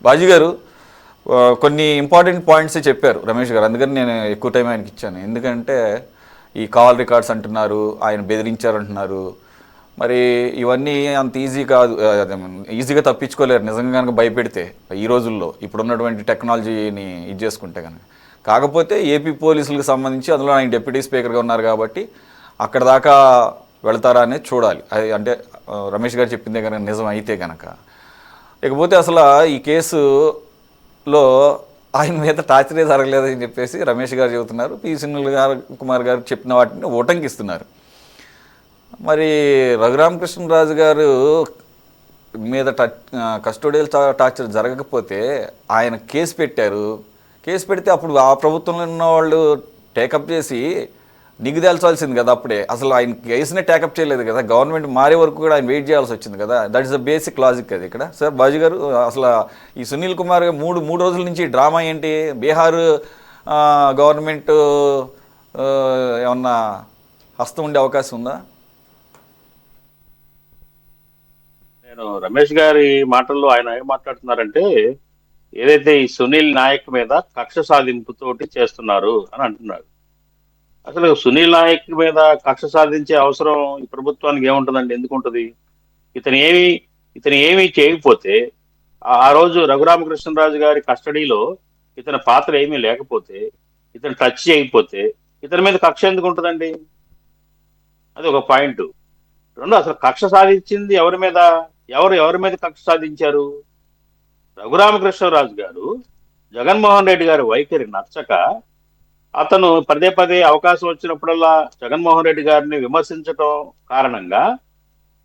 బాజీ గారు కొన్ని important points చెప్పారు రమేష్ గారు, అందుకని నేను ఎక్కువ టైం ఆయనకి ఇచ్చాను. ఎందుకంటే ఈ కాల్ రికార్డ్స్ అంటున్నారు, ఆయన బెదిరించారు అంటున్నారు. మరి ఇవన్నీ అంత ఈజీ కాదు, ఈజీగా తప్పించుకోలేరు నిజంగా కనుక భయపెడితే ఈ రోజుల్లో ఇప్పుడున్నటువంటి టెక్నాలజీని ఇది చేసుకుంటే కనుక. కాకపోతే ఏపీ పోలీసులకు సంబంధించి అందులో ఆయన డిప్యూటీ స్పీకర్గా ఉన్నారు కాబట్టి అక్కడ దాకా వెళతారా అనేది చూడాలి. అది అంటే రమేష్ గారు చెప్పిందే కనుక నిజం అయితే కనుక. ఇకపోతే అసలు ఈ కేసులో ఆయన మీద టార్చరే జరగలేదని చెప్పేసి రమేష్ గారు చెబుతున్నారు. సునీల్ కుమార్ గారు చెప్పిన వాటిని ఉటంకిస్తున్నారు. మరి రఘురామకృష్ణరాజు గారు మీద కస్టోడియల్ టార్చర్ జరగకపోతే ఆయన కేసు పెట్టారు. కేసు పెడితే అప్పుడు ఆ ప్రభుత్వంలో ఉన్న వాళ్ళు టేకప్ చేసి నిగుదేల్చాల్సింది కదా. అప్పుడే అసలు ఆయన కేసునే టేకప్ చేయలేదు కదా. గవర్నమెంట్ మారే వరకు కూడా ఆయన వెయిట్ చేయాల్సి వచ్చింది కదా. That is the basic logic అది ఇక్కడ. సార్ బాజీ గారు, అసలు ఈ సునీల్ కుమార్ మూడు రోజుల నుంచి డ్రామా ఏంటి? బీహార్ గవర్నమెంట్ ఏమన్నా హస్తం ఉండే అవకాశం ఉందా? నేను రమేష్ గారి మాటల్లో ఆయన ఏం మాట్లాడుతున్నారంటే, ఏదైతే ఈ సునీల్ నాయక్ మీద కక్ష సాధింపుతోటి చేస్తున్నారు అని అంటున్నారు. అసలు సునీల్ నాయక్ మీద కక్ష సాధించే అవసరం ఈ ప్రభుత్వానికి ఏముంటుందండి? ఎందుకుంటది? ఇతను ఏమి ఇతను ఏమీ చేయకపోతే, ఆ రోజు రఘురామకృష్ణరాజు గారి కస్టడీలో ఇతని పాత్ర ఏమీ లేకపోతే, ఇతను టచ్ చేయకపోతే ఇతని మీద కక్ష ఎందుకు ఉంటుందండి? అది ఒక పాయింట్. రెండు, అసలు కక్ష సాధించింది ఎవరి మీద? ఎవరి మీద కక్ష సాధించారు? రఘురామకృష్ణరాజు గారు జగన్మోహన్ రెడ్డి గారి వైఖరి నచ్చక అతను పదే పదే అవకాశం వచ్చినప్పుడల్లా జగన్మోహన్ రెడ్డి గారిని విమర్శించటం కారణంగా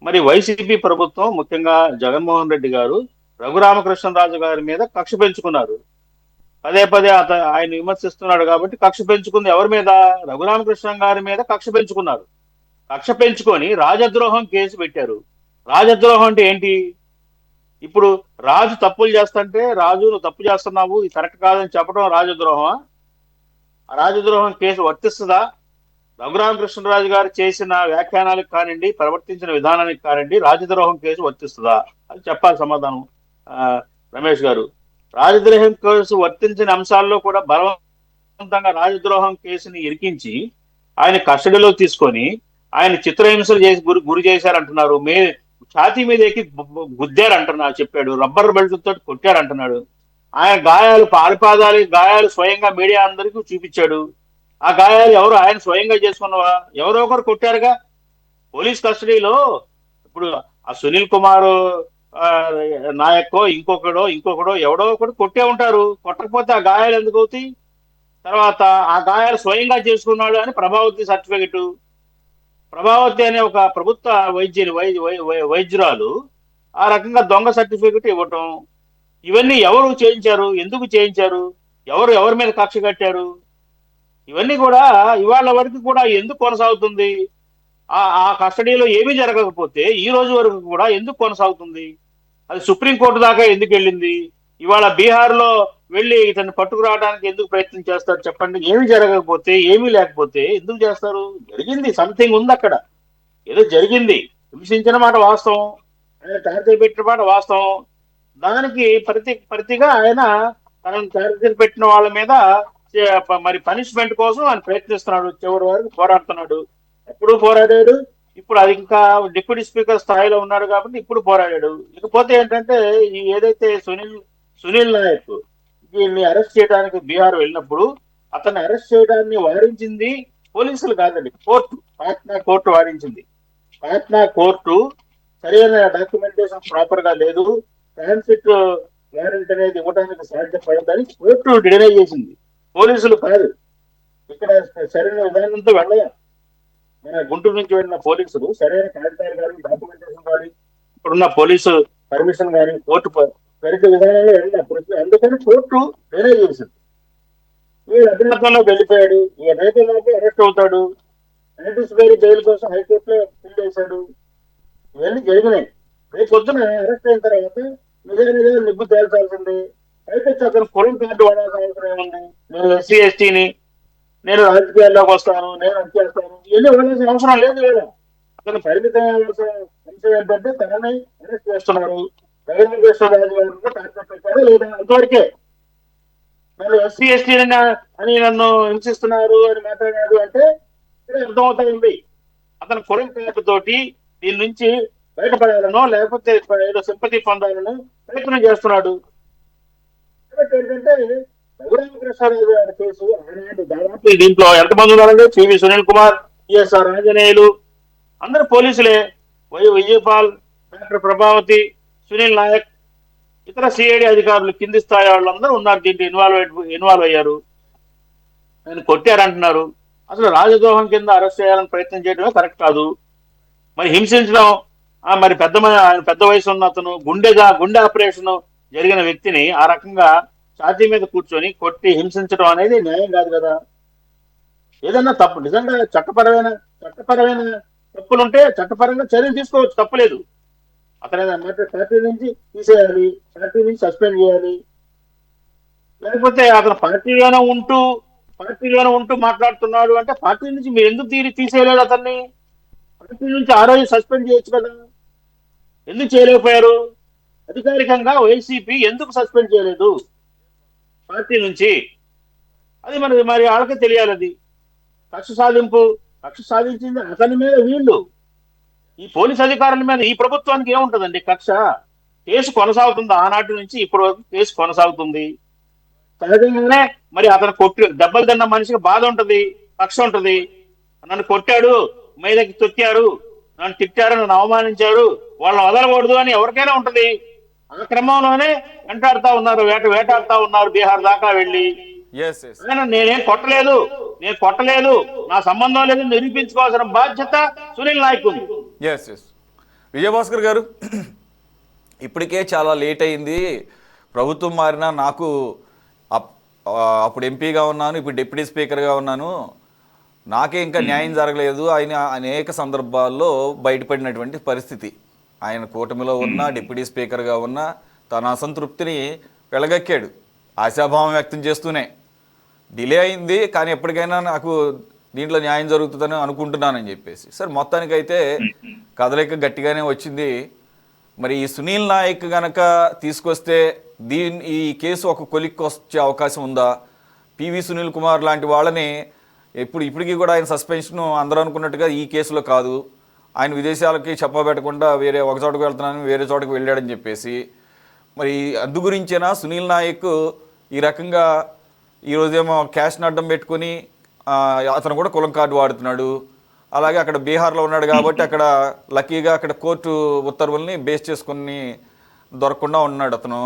మరి వైసీపీ ప్రభుత్వం, ముఖ్యంగా జగన్మోహన్ రెడ్డి గారు రఘురామకృష్ణరాజు గారి మీద కక్ష పెంచుకున్నారు. పదే పదే ఆయన విమర్శిస్తున్నాడు కాబట్టి కక్ష పెంచుకుంది ఎవరి మీద? రఘురామకృష్ణ గారి మీద కక్ష పెంచుకున్నారు. కక్ష పెంచుకొని రాజద్రోహం కేసు పెట్టారు. రాజద్రోహం అంటే ఏంటి? ఇప్పుడు రాజు తప్పులు చేస్తుంటే, రాజు నువ్వు తప్పు చేస్తున్నావు, ఇది కరెక్ట్ కాదని చెప్పడం రాజద్రోహమా? ఆ రాజద్రోహం కేసు వర్తిస్తుందా? రఘురామకృష్ణరాజు గారు చేసిన వ్యాఖ్యానాలకు కానివ్వండి, ప్రవర్తించిన విధానానికి కానివ్వండి, రాజద్రోహం కేసు వర్తిస్తుందా? అది చెప్పాలి సమాధానం రమేష్ గారు. రాజద్రోహం కేసు వర్తించిన అంశాల్లో కూడా బలవంతంగా రాజద్రోహం కేసుని ఇరికించి ఆయన కస్టడీలో తీసుకొని ఆయన చిత్రహింసలు చేసి గురి చేశారంటున్నారు. ఛాతీ మీద ఎక్కి గుద్దారంటున్నారు, చెప్పాడు. రబ్బర్ బెల్ట్ తోటి కొట్టారంటున్నాడు. ఆయన గాయాలు, పారిపాదాలు గాయాలు స్వయంగా మీడియా అందరికీ చూపించాడు. ఆ గాయాలు ఎవరు? ఆయన స్వయంగా చేసుకున్నవా? ఎవరో ఒకరు కొట్టారుగా పోలీస్ కస్టడీలో. ఇప్పుడు ఆ సునీల్ కుమార్ నాయక్కో ఇంకొకడో ఎవడో ఒకటి కొట్టే ఉంటారు. కొట్టకపోతే ఆ గాయాలు ఎందుకు అవుతాయి? తర్వాత ఆ గాయాలు స్వయంగా చేసుకున్నాడు అని ప్రభావతి సర్టిఫికెట్. ప్రభావతి అనే ఒక ప్రభుత్వ వైద్యురాలు ఆ రకంగా దొంగ సర్టిఫికెట్ ఇవ్వటం, ఇవన్నీ ఎవరు చేయించారు? ఎందుకు చేయించారు? ఎవరి మీద కక్ష కట్టారు? ఇవన్నీ కూడా ఇవాళ వరకు కూడా ఎందుకు కొనసాగుతుంది? ఆ కస్టడీలో ఏమీ జరగకపోతే ఈ రోజు వరకు కూడా ఎందుకు కొనసాగుతుంది? అది సుప్రీంకోర్టు దాకా ఎందుకు వెళ్ళింది? ఇవాళ బీహార్ లో వెళ్ళి ఇతన్ని పట్టుకురావడానికి ఎందుకు ప్రయత్నం చేస్తారు చెప్పండి? ఏమి జరగకపోతే, ఏమీ లేకపోతే ఎందుకు చేస్తారు? జరిగింది, సంథింగ్ ఉంది అక్కడ, ఏదో జరిగింది. హింసించిన మాట వాస్తవం, ఆయన టార్గెట్ పెట్టిన మాట వాస్తవం. దానికి ప్రతిగా ఆయన తనను టార్గెట్ పెట్టిన వాళ్ళ మీద మరి పనిష్మెంట్ కోసం ఆయన ప్రయత్నిస్తున్నాడు, చివరి వరకు పోరాడుతున్నాడు. ఎప్పుడు పోరాడాడు, ఇప్పుడు అది ఇంకా డిప్యూటీ స్పీకర్ స్థాయిలో ఉన్నాడు కాబట్టి ఇప్పుడు పోరాడాడు. ఇకపోతే ఏంటంటే, ఈ ఏదైతే సునీల్ నాయక్ దీన్ని అరెస్ట్ చేయడానికి బీహార్ వెళ్ళినప్పుడు అతన్ని అరెస్ట్ చేయడాన్ని వారించింది పోలీసులు కాదండి, కోర్టు. పాట్నా కోర్టు వారించింది. పాట్నా కోర్టు సరైన డాక్యుమెంటేషన్ ప్రాపర్ గా లేదు, ట్రాన్సిట్ వారెంట్ అనేది ఇవ్వడానికి సాధ్యపడదని కోర్టు డినై చేసింది, పోలీసులు కాదు. ఇక్కడ సరైన విధానంతో వెళ్ళాలి. మన గుంటూరు నుంచి వెళ్ళిన పోలీసులు సరైన కాగితాలు కానీ, డాక్యుమెంటేషన్ కానీ, ఇప్పుడున్న పోలీసు పర్మిషన్ కానీ కోర్టు సరిగ్గా విధానంలో వెళ్ళినప్పుడు అందుకని కోర్టు డినై చేసింది. వీడు అభినందనలో వెళ్ళిపోయాడు, ఈ రేపు అరెస్ట్ అవుతాడు. నోటీస్ వేరే జైలు కోసం హైకోర్టులో ఫిల్ చేశాడు. ఇవన్నీ జరిగినాయి. రేపు పొద్దున అరెస్ట్ అయిన తర్వాత నిజంగా నిగ్గు తేల్చాల్సింది. అయితే అతను పొలం కార్డు వాడాల్సిన అవసరం ఏముంది? నేను ఎస్సీ ఎస్టీని, నేను రాజకీయాల్లోకి వస్తాను, నేను అది చేస్తాను, ఇవన్నీ వెళ్ళాల్సిన అవసరం లేదు. వేళ అతను పరిమితమైన అంశం ఏంటంటే తనని అరెస్ట్ చేస్తున్నారు. రఘురామకృష్ణరాజు గారు టార్గెట్ పెట్టారా లేదా అంతవరకే. నన్ను ఎస్సీ ఎస్టీ అని నన్ను హింసిస్తున్నారు అని మాట్లాడాడు అంటే అర్థమవుతా ఉంది అతను కులం తోటి దీని నుంచి బయటపడాలనో లేకపోతే ఏదో సింపతి పొందాలనో ప్రయత్నం చేస్తున్నాడు. కాబట్టి ఏంటంటే రఘురామకృష్ణరాజు గారి కేసు ఆనాడు దాదాపు దీంట్లో ఎంతమంది ఉన్నారండి? సివి సునీల్ కుమార్, టిఎస్ఆర్ ఆంజనేయులు, అందరు పోలీసులే. విజయపాల్, డాక్టర్ ప్రభావతి, సునీల్ నాయక్, ఇతర సిఐడి అధికారులు, కింది స్థాయి వాళ్ళందరూ ఉన్నారు దీంట్లో ఇన్వాల్వ్ అయ్యారు. ఆయన కొట్టారంటున్నారు. అసలు రాజద్రోహం కింద అరెస్ట్ చేయాలని ప్రయత్నం చేయడమే కరెక్ట్ కాదు. మరి హింసించడం, మరి పెద్ద వయసు ఉన్న అతను గుండె ఆపరేషన్ జరిగిన వ్యక్తిని ఆ రకంగా ఛాతీ మీద కూర్చొని కొట్టి హింసించడం అనేది న్యాయం కాదు కదా. ఏదన్నా తప్పు నిజంగా చట్టపరమైన తప్పులుంటే చట్టపరంగా చర్యలు తీసుకోవచ్చు, తప్పులేదు. అతను పార్టీ నుంచి తీసేయాలి, పార్టీ నుంచి సస్పెండ్ చేయాలి. లేకపోతే అతను పార్టీలోనే ఉంటూ మాట్లాడుతున్నాడు అంటే పార్టీ నుంచి మీరు ఎందుకు తీసేయలేదు అతన్ని? పార్టీ నుంచి ఆ రోజు సస్పెండ్ చేయొచ్చు కదా, ఎందుకు చేయలేకపోయారు? అధికారికంగా వైసీపీ ఎందుకు సస్పెండ్ చేయలేదు పార్టీ నుంచి? అది మరి వాళ్ళకే తెలియాలి. అది కక్ష సాధించింది అతని మీద. వీళ్ళు ఈ పోలీస్ అధికారుల మీద ఈ ప్రభుత్వానికి ఏముంటదండి కక్ష? కేసు కొనసాగుతుంది, ఆనాటి నుంచి ఇప్పటి వరకు కేసు కొనసాగుతుంది. సహజంగానే మరి అతను దెబ్బలు తిన్న మనిషికి బాధ ఉంటది, కక్ష ఉంటది. నన్ను కొట్టాడు, మీదకి తొక్కారు, నన్ను తిట్టారు, నన్ను అవమానించారు, వాళ్ళని వదలకూడదు అని ఎవరికైనా ఉంటది. ఆ క్రమంలోనే వేటాడుతా ఉన్నారు బీహార్ దాకా వెళ్ళి. నేనేం కొట్టలేదు, నా సంబంధం లేదు నిరూపించుకోవాల్సిన బాధ్యత సునీల్ నాయక్ ఉంది. విజయభాస్కర్ గారు, ఇప్పటికే చాలా లేట్ అయింది, ప్రభుత్వం మారినా నాకు అప్పుడు ఎంపీగా ఉన్నాను, ఇప్పుడు డిప్యూటీ స్పీకర్గా ఉన్నాను, నాకే ఇంకా న్యాయం జరగలేదు. ఆయన అనేక సందర్భాల్లో బయటపడినటువంటి పరిస్థితి. ఆయన కూటమిలో ఉన్న డిప్యూటీ స్పీకర్గా ఉన్న తన అసంతృప్తిని వెలగక్కాడు, ఆశాభావం వ్యక్తం చేస్తూనే. డిలే అయింది కానీ ఎప్పటికైనా నాకు దీంట్లో న్యాయం జరుగుతుందని అనుకుంటున్నానని చెప్పేసి. సరే, మొత్తానికైతే కదలిక గట్టిగానే వచ్చింది. మరి ఈ సునీల్ నాయక్ గనక తీసుకొస్తే ఈ కేసు ఒక కొలిక్కి వచ్చే అవకాశం ఉందా? పివి సునీల్ కుమార్ లాంటి వాళ్ళని ఇప్పటికీ కూడా ఆయన సస్పెన్షన్ అందరూ అనుకున్నట్టుగా ఈ కేసులో కాదు, ఆయన విదేశాలకి చెప్పబెట్టకుండా వేరే ఒక చోటకు వెళ్తున్నాను వేరే చోటకు వెళ్ళాడని చెప్పేసి. మరి అందు గురించేనా సునీల్ నాయక్ ఈ రకంగా ఈరోజేమో క్యాష్ని అడ్డం పెట్టుకొని అతను కూడా కులం కార్డు వాడుతున్నాడు. అలాగే అక్కడ బీహార్లో ఉన్నాడు కాబట్టి అక్కడ లక్కీగా అక్కడ కోర్టు ఉత్తర్వుల్ని బేస్ చేసుకుని దొరకకుండా ఉన్నాడు అతను.